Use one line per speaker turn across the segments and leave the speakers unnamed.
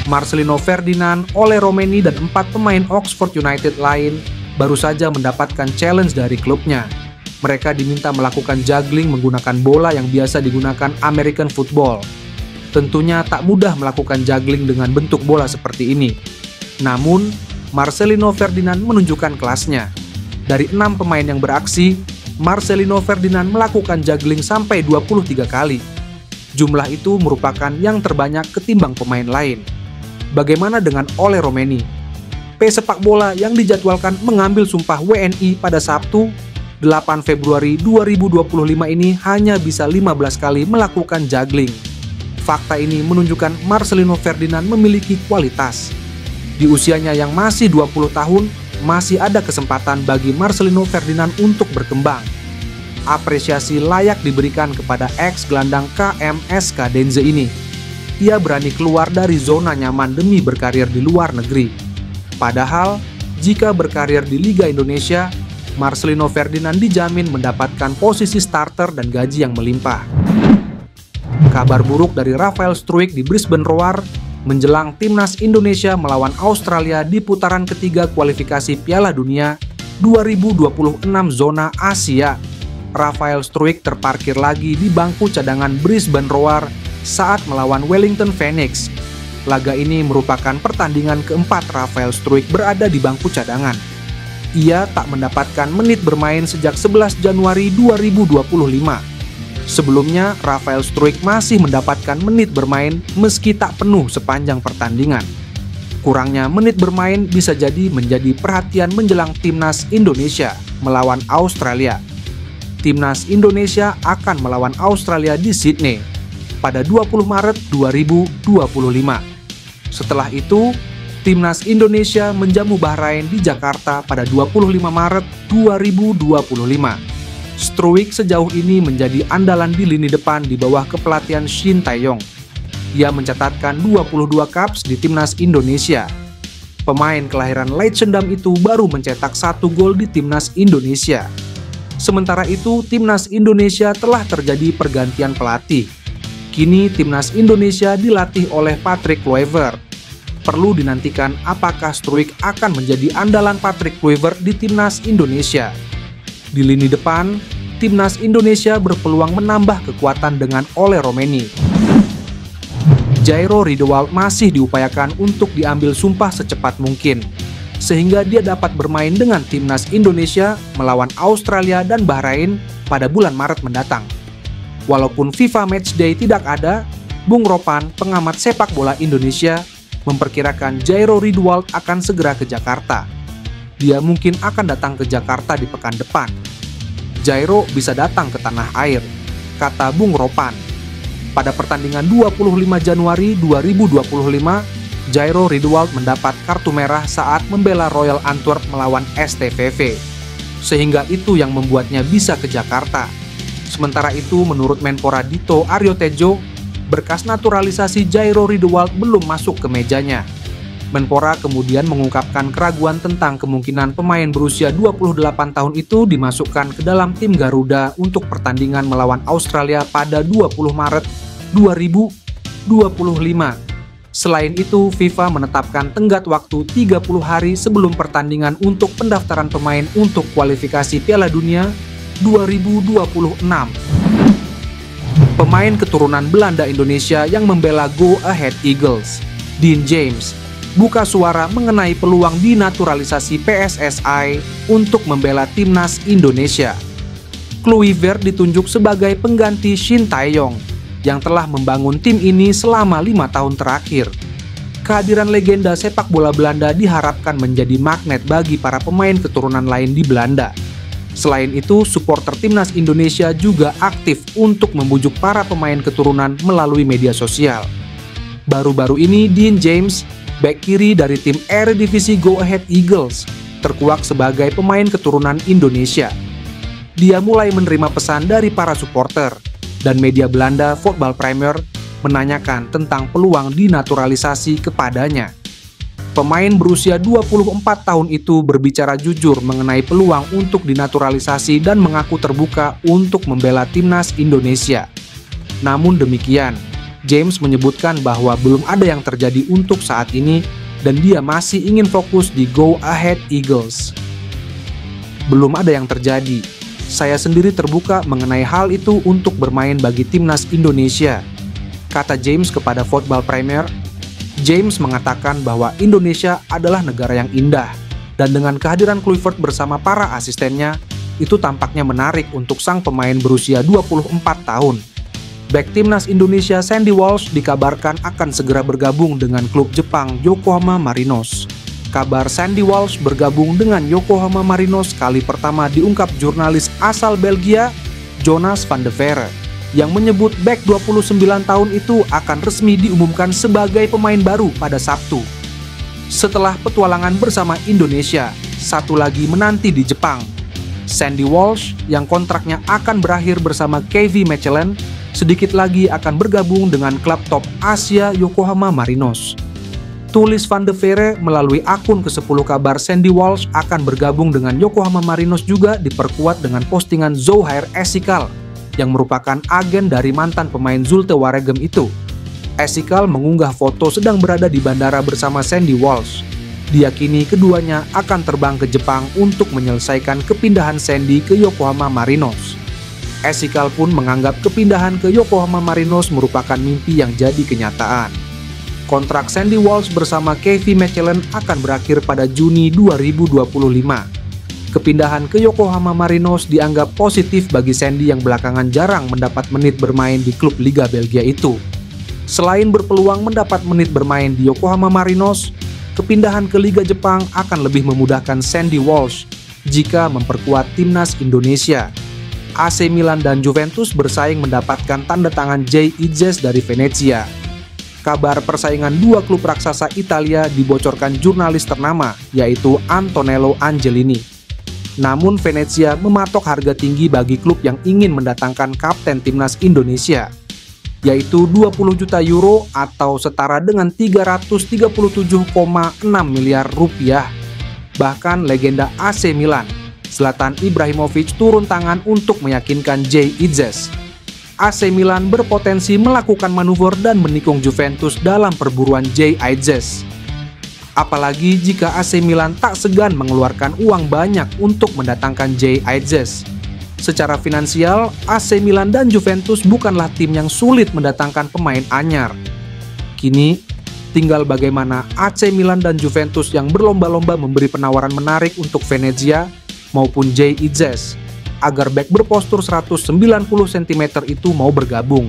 Marcelino Ferdinand, Ole Romeni, dan 4 pemain Oxford United lain baru saja mendapatkan challenge dari klubnya. Mereka diminta melakukan juggling menggunakan bola yang biasa digunakan American football. Tentunya tak mudah melakukan juggling dengan bentuk bola seperti ini. Namun, Marcelino Ferdinand menunjukkan kelasnya. Dari 6 pemain yang beraksi, Marcelino Ferdinand melakukan juggling sampai 23 kali. Jumlah itu merupakan yang terbanyak ketimbang pemain lain. Bagaimana dengan Ole Romeni? Pesepak bola yang dijadwalkan mengambil sumpah WNI pada Sabtu, 8 Februari 2025 ini hanya bisa 15 kali melakukan juggling. Fakta ini menunjukkan Marcelino Ferdinand memiliki kualitas. Di usianya yang masih 20 tahun, masih ada kesempatan bagi Marcelino Ferdinand untuk berkembang. Apresiasi layak diberikan kepada ex-gelandang KMSK Denze ini. Ia berani keluar dari zona nyaman demi berkarir di luar negeri. Padahal, jika berkarir di Liga Indonesia, Marcelino Ferdinand dijamin mendapatkan posisi starter dan gaji yang melimpah. Kabar buruk dari Rafael Struijk di Brisbane Roar menjelang timnas Indonesia melawan Australia di putaran ketiga kualifikasi Piala Dunia 2026 zona Asia. Rafael Struijk terparkir lagi di bangku cadangan Brisbane Roar saat melawan Wellington Phoenix. Laga ini merupakan pertandingan keempat Rafael Struijk berada di bangku cadangan. Ia tak mendapatkan menit bermain sejak 11 Januari 2025. Sebelumnya, Rafael Struijk masih mendapatkan menit bermain meski tak penuh sepanjang pertandingan. Kurangnya menit bermain bisa jadi menjadi perhatian menjelang timnas Indonesia melawan Australia. Timnas Indonesia akan melawan Australia di Sydney pada 20 Maret 2025. Setelah itu, timnas Indonesia menjamu Bahrain di Jakarta pada 25 Maret 2025. Struijk sejauh ini menjadi andalan di lini depan di bawah kepelatihan Shin Tae-yong. Ia mencatatkan 22 caps di timnas Indonesia. Pemain kelahiran Leidschendam itu baru mencetak 1 gol di timnas Indonesia. Sementara itu, timnas Indonesia telah terjadi pergantian pelatih. Kini timnas Indonesia dilatih oleh Patrick Kluivert. Perlu dinantikan apakah Struijk akan menjadi andalan Patrick Kluivert di timnas Indonesia. Di lini depan, timnas Indonesia berpeluang menambah kekuatan dengan Ole Romeni. Jairo Riedewald masih diupayakan untuk diambil sumpah secepat mungkin, sehingga dia dapat bermain dengan timnas Indonesia melawan Australia dan Bahrain pada bulan Maret mendatang. Walaupun FIFA Matchday tidak ada, Bung Ropan, pengamat sepak bola Indonesia, memperkirakan Jairo Riedewald akan segera ke Jakarta. Dia mungkin akan datang ke Jakarta di pekan depan. Jairo bisa datang ke tanah air, kata Bung Ropan. Pada pertandingan 25 Januari 2025, Jairo Riedewald mendapat kartu merah saat membela Royal Antwerp melawan STVV. Sehingga itu yang membuatnya bisa ke Jakarta. Sementara itu, menurut Menpora Dito Aryo Tejo, berkas naturalisasi Jairo Riedewald belum masuk ke mejanya. Menpora kemudian mengungkapkan keraguan tentang kemungkinan pemain berusia 28 tahun itu dimasukkan ke dalam tim Garuda untuk pertandingan melawan Australia pada 20 Maret 2025. Selain itu, FIFA menetapkan tenggat waktu 30 hari sebelum pertandingan untuk pendaftaran pemain untuk kualifikasi Piala Dunia 2026. Pemain keturunan Belanda Indonesia yang membela Go Ahead Eagles, Dean James, buka suara mengenai peluang dinaturalisasi PSSI untuk membela timnas Indonesia. Kluivert ditunjuk sebagai pengganti Shin Tae-yong yang telah membangun tim ini selama 5 tahun terakhir. Kehadiran legenda sepak bola Belanda diharapkan menjadi magnet bagi para pemain keturunan lain di Belanda. Selain itu, supporter timnas Indonesia juga aktif untuk membujuk para pemain keturunan melalui media sosial. Baru-baru ini, Dean James, bek kiri dari tim Eredivisie Go Ahead Eagles, terkuak sebagai pemain keturunan Indonesia. Dia mulai menerima pesan dari para supporter, dan media Belanda Voetbal Premier menanyakan tentang peluang dinaturalisasi kepadanya. Pemain berusia 24 tahun itu berbicara jujur mengenai peluang untuk dinaturalisasi dan mengaku terbuka untuk membela timnas Indonesia. Namun demikian, James menyebutkan bahwa belum ada yang terjadi untuk saat ini dan dia masih ingin fokus di Go Ahead Eagles. Belum ada yang terjadi. Saya sendiri terbuka mengenai hal itu untuk bermain bagi timnas Indonesia, kata James kepada Football Premier. James mengatakan bahwa Indonesia adalah negara yang indah, dan dengan kehadiran Kluivert bersama para asistennya, itu tampaknya menarik untuk sang pemain berusia 24 tahun. Bek timnas Indonesia Sandy Walsh dikabarkan akan segera bergabung dengan klub Jepang Yokohama Marinos. Kabar Sandy Walsh bergabung dengan Yokohama Marinos kali pertama diungkap jurnalis asal Belgia, Jonas van de Veere, yang menyebut bek 29 tahun itu akan resmi diumumkan sebagai pemain baru pada Sabtu. Setelah petualangan bersama Indonesia, satu lagi menanti di Jepang. Sandy Walsh yang kontraknya akan berakhir bersama KV Mechelen sedikit lagi akan bergabung dengan klub top Asia Yokohama Marinos. Tulis Van de Veere melalui akun ke-10 kabar Sandy Walsh akan bergabung dengan Yokohama Marinos juga diperkuat dengan postingan Zohair Esikal yang merupakan agen dari mantan pemain Zulte Waregem itu. Esikal mengunggah foto sedang berada di bandara bersama Sandy Walsh. Diyakini keduanya akan terbang ke Jepang untuk menyelesaikan kepindahan Sandy ke Yokohama Marinos. Esikal pun menganggap kepindahan ke Yokohama Marinos merupakan mimpi yang jadi kenyataan. Kontrak Sandy Walsh bersama KV Mechelen akan berakhir pada Juni 2025. Kepindahan ke Yokohama Marinos dianggap positif bagi Sandy yang belakangan jarang mendapat menit bermain di klub Liga Belgia itu. Selain berpeluang mendapat menit bermain di Yokohama Marinos, kepindahan ke Liga Jepang akan lebih memudahkan Sandy Walsh jika memperkuat timnas Indonesia. AC Milan dan Juventus bersaing mendapatkan tanda tangan Jay Idzes dari Venezia. Kabar persaingan dua klub raksasa Italia dibocorkan jurnalis ternama, yaitu Antonello Angelini. Namun Venezia mematok harga tinggi bagi klub yang ingin mendatangkan kapten timnas Indonesia, yaitu 20 juta euro atau setara dengan 337,6 miliar rupiah. Bahkan legenda AC Milan, Zlatan Ibrahimovic turun tangan untuk meyakinkan Jay Idzes. AC Milan berpotensi melakukan manuver dan menikung Juventus dalam perburuan Jay Idzes. Apalagi jika AC Milan tak segan mengeluarkan uang banyak untuk mendatangkan Jay Idzes. Secara finansial, AC Milan dan Juventus bukanlah tim yang sulit mendatangkan pemain anyar. Kini, tinggal bagaimana AC Milan dan Juventus yang berlomba-lomba memberi penawaran menarik untuk Venezia maupun Jay Idzes agar bek berpostur 190 cm itu mau bergabung.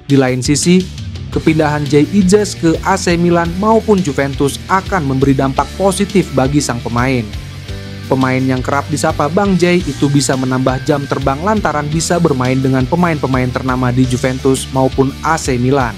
Di lain sisi, kepindahan Jay Idzes ke AC Milan maupun Juventus akan memberi dampak positif bagi sang pemain. Pemain yang kerap disapa Bang Jay itu bisa menambah jam terbang lantaran bisa bermain dengan pemain-pemain ternama di Juventus maupun AC Milan.